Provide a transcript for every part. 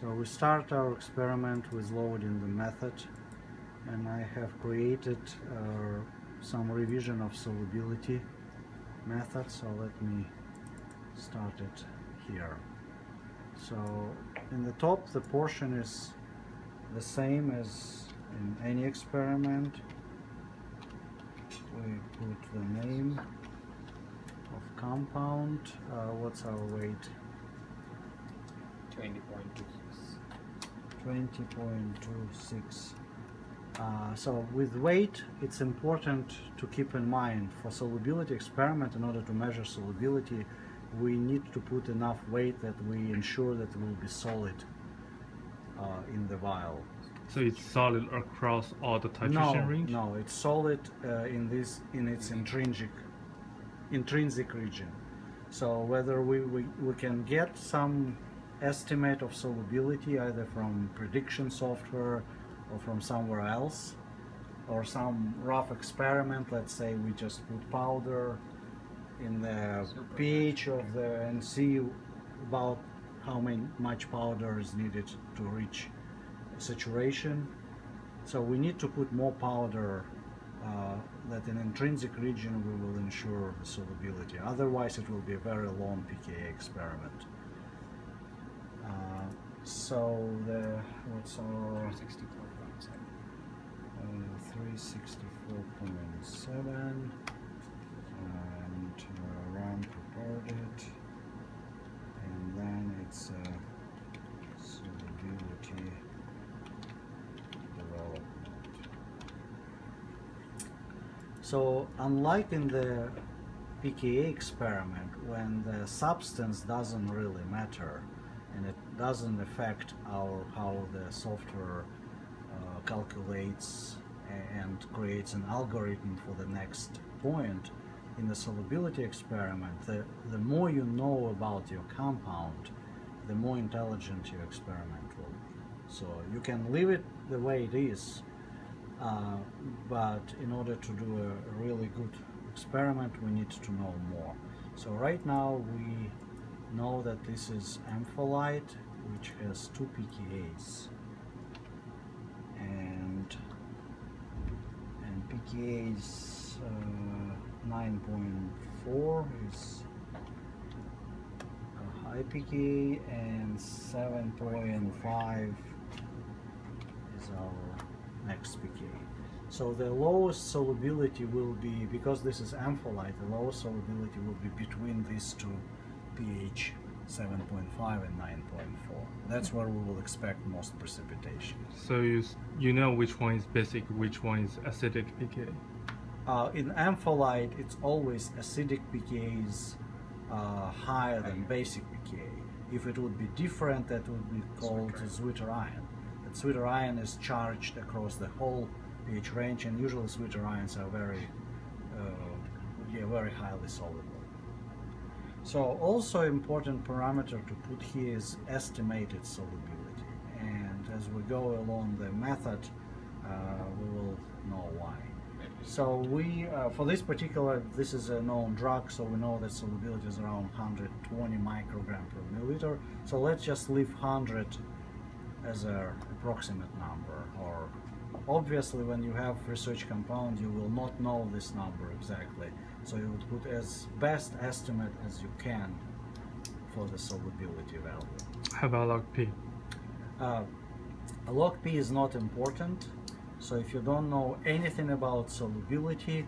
So we start our experiment with loading the method, and I have created some revision of solubility method, so let me start it here. So in the top, the portion is the same as in any experiment. We put the name of compound. What's our weight? 20.26. So with weight, it's important to keep in mind for solubility experiment, in order to measure solubility, we need to put enough weight that we ensure that it will be solid in the vial. So it's solid across all the titration range? No, it's solid in its intrinsic region. So whether we can get some estimate of solubility either from prediction software or from somewhere else, or some rough experiment, let's say we just put powder in the pH of the and see about how much powder is needed to reach saturation. So we need to put more powder that in intrinsic region we will ensure the solubility. Otherwise it will be a very long pKa experiment. So what's our 364.7 and Ram prepared it, and then it's solubility development. So unlike in the pKa experiment, when the substance doesn't really matter and it doesn't affect how the software calculates and creates an algorithm for the next point, in the solubility experiment, the more you know about your compound, the more intelligent your experiment will be. So you can leave it the way it is, but in order to do a really good experiment, we need to know more. So right now we know that this is ampholyte, which has 2 pKa's, and pKa is 9.4 is a high pKa, and 7.5 is our next pKa. So the lowest solubility will be, because this is ampholyte, the lowest solubility will be between these two pH, 7.5 and 9.4. That's where we will expect most precipitation. So you know which one is basic, which one is acidic pKa? In ampholyte, it's always acidic pKa is higher than basic pKa. If it would be different, that would be called Zwitter ion. But Zwitter ion is charged across the whole pH range, and usually Zwitter ions are very highly soluble. So also important parameter to put here is estimated solubility, and as we go along the method we will know why. So we for this particular, this is a known drug, so we know that solubility is around 120 microgram per milliliter. So let's just leave 100 as an approximate number, or obviously when you have research compound you will not know this number exactly, so you would put as best estimate as you can for the solubility value. How about log P? Log P is not important, so if you don't know anything about solubility,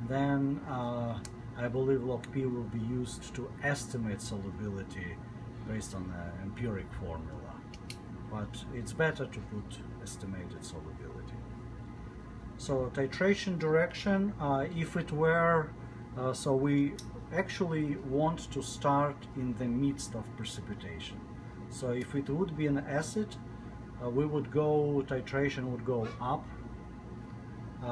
then I believe log P will be used to estimate solubility based on the empiric formula, but it's better to put estimated solubility. So titration direction, if it were, so we actually want to start in the midst of precipitation. So if it would be an acid, titration would go up.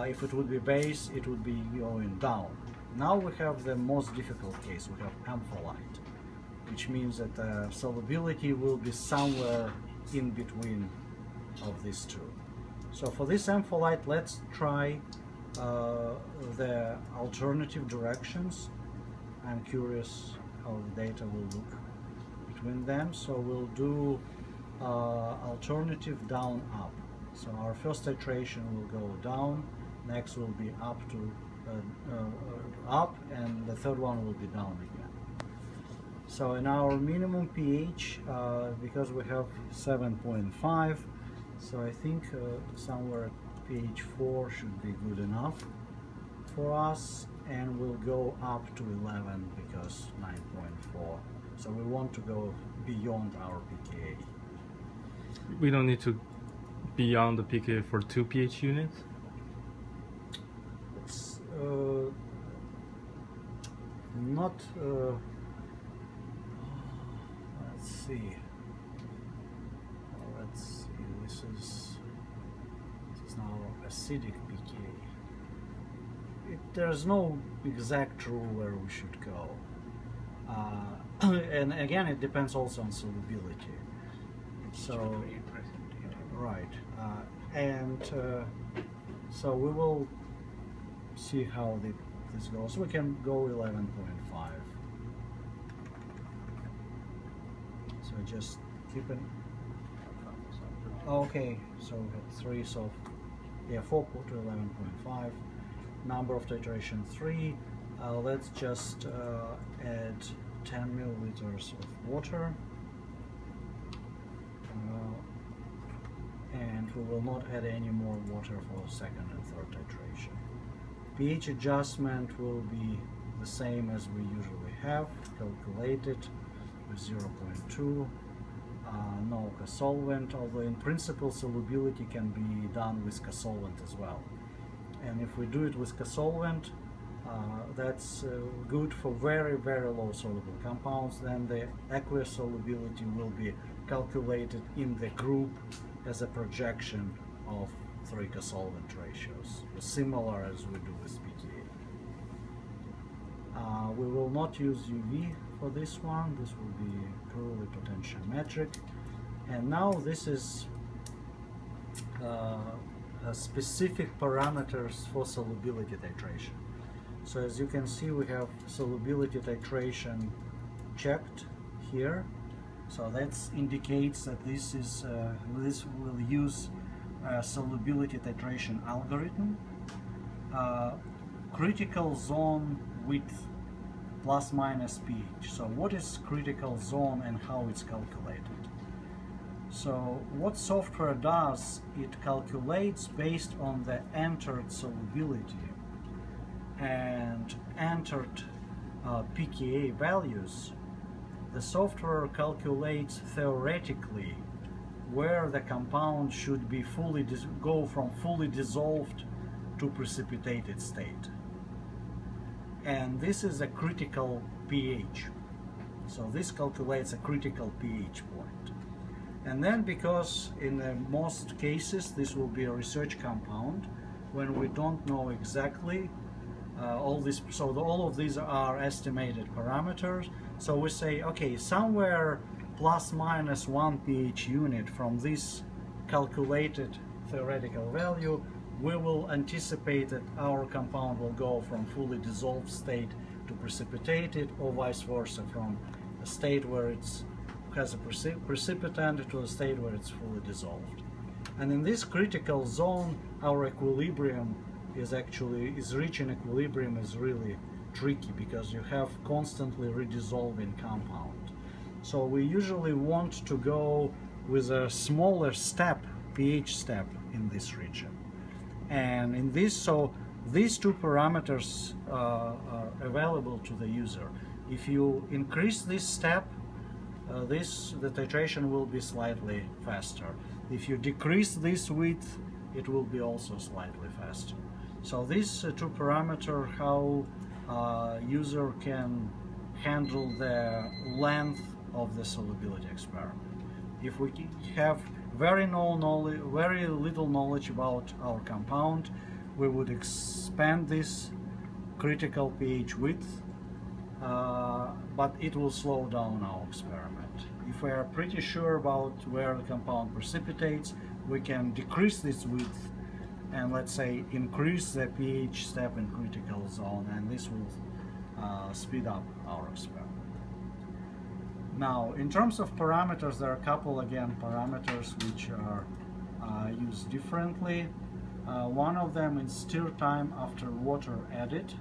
If it would be base, it would be going down. Now we have the most difficult case, we have ampholyte, which means that the solubility will be somewhere in between of these two. So for this ampholyte, let's try the alternative directions. I'm curious how the data will look between them. So we'll do alternative down up. So our first titration will go down, next will be up to up, and the third one will be down again. So in our minimum pH, because we have 7.5, so I think somewhere pH 4 should be good enough for us, and we'll go up to 11 because 9.4. So we want to go beyond our pKa. We don't need to beyond the pKa for 2 pH units? It's not let's see, this is now acidic pKa. There's no exact rule where we should go, and again it depends also on solubility. So right, so we will see how this goes. We can go 11.5. So just keep it. Okay, so we had 3, so yeah, 4 to 11.5. Number of titration 3. Let's just add 10 milliliters of water. And we will not add any more water for second and third titration. pH adjustment will be the same as we usually have, calculated with 0.2. No solvent, although in principle solubility can be done with solvent as well. And if we do it with solvent, that's good for very, very low soluble compounds. Then the aqueous solubility will be calculated in the group as a projection of 3 solvent ratios, similar as we do with pKa. We will not use UV for this one. This will be purely potentiometric. And now this is specific parameters for solubility titration. So as you can see, we have solubility titration checked here. So that indicates that this will use solubility titration algorithm. Critical zone width plus minus pH. So what is critical zone and how it's calculated? So what software does, it calculates based on the entered solubility and entered pKa values. The software calculates theoretically where the compound should be go from fully dissolved to precipitated state. And this is a critical pH. So this calculates a critical pH point. And then, because in most cases this will be a research compound, when we don't know exactly all of these are estimated parameters. So we say, okay, somewhere plus minus 1 pH unit from this calculated theoretical value, we will anticipate that our compound will go from fully dissolved state to precipitated, or vice versa, from a state where it has a precipitant to a state where it's fully dissolved. And in this critical zone, our equilibrium reaching equilibrium is really tricky, because you have constantly redissolving compound. So we usually want to go with a smaller step, pH step, in this region. And in this, so these two parameters are available to the user. If you increase this step, the titration will be slightly faster. If you decrease this width, it will be also slightly faster. So these two parameters, how user can handle the length of the solubility experiment. If we have very little knowledge about our compound, we would expand this critical pH width, but it will slow down our experiment. If we are pretty sure about where the compound precipitates, we can decrease this width and, let's say, increase the pH step in critical zone, and this will speed up our experiment. Now, in terms of parameters, there are a couple, again, parameters which are used differently. One of them is stir time after water added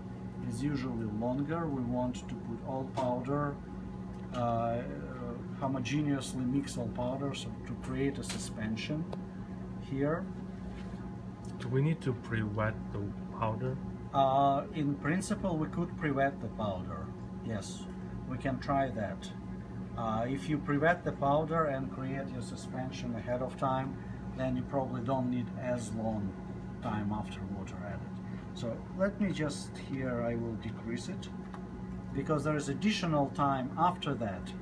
is usually longer. We want to put all powder, homogeneously mix all powder, so to create a suspension here. Do we need to pre-wet the powder? In principle, we could pre-wet the powder. Yes, we can try that. If you pre-wet the powder and create your suspension ahead of time, then you probably don't need as long time after water added. So let me just here, I will decrease it because there is additional time after that.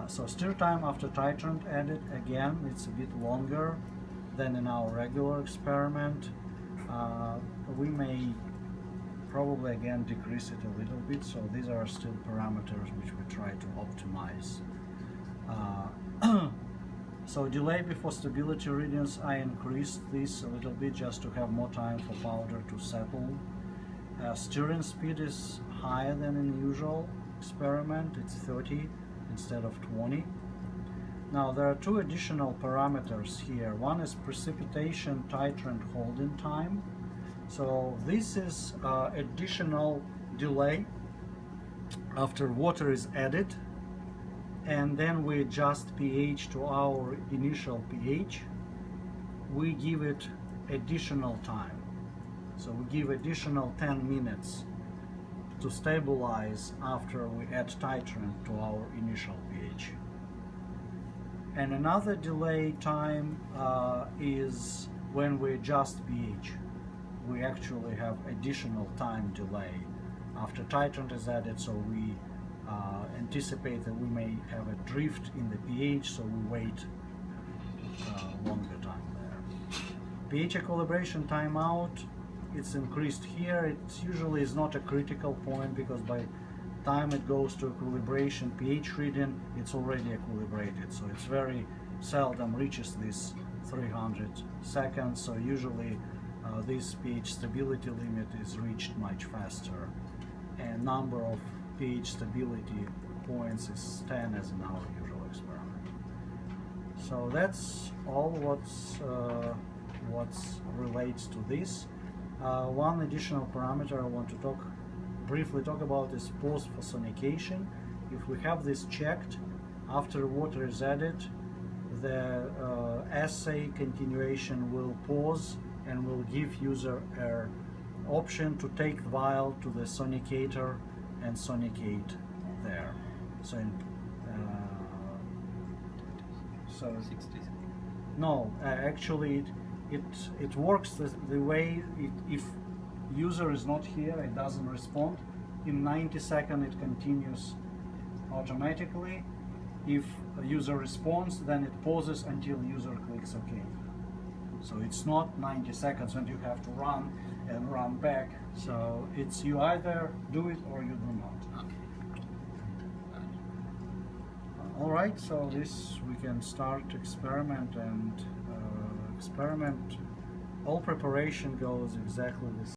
So stir time after titrant added, again, it's a bit longer than in our regular experiment. We may probably again decrease it a little bit, so these are still parameters which we try to optimize. So delay before stability readings, I increased this a little bit just to have more time for powder to settle. Stirring speed is higher than in the usual experiment, it's 30 instead of 20. Now there are two additional parameters here. One is precipitation titrant holding time. So this is additional delay after water is added, and then we adjust pH to our initial pH. We give it additional time. So we give additional 10 minutes to stabilize after we add titrant to our initial pH. And another delay time is when we adjust pH. We actually have additional time delay after titrant is added, so we anticipate that we may have a drift in the pH, so we wait longer time there. pH equilibration timeout, it's increased here. It usually is not a critical point because by time it goes to equilibration pH reading, it's already equilibrated, so it's very seldom reaches this 300 seconds, so usually this pH stability limit is reached much faster, and number of pH stability points is 10 as in our usual experiment. So that's all what relates to this. One additional parameter I want to briefly talk about is pause for sonication. If we have this checked after water is added, the assay continuation will pause and will give user an option to take the vial to the sonicator and sonicate there. So, actually it works the way if user is not here, it doesn't respond. In 90 seconds it continues automatically. If a user responds, then it pauses until user clicks OK. So it's not 90 seconds when you have to run and run back. So it's you either do it or you do not. All right, so this we can start experiment, and all preparation goes exactly the same.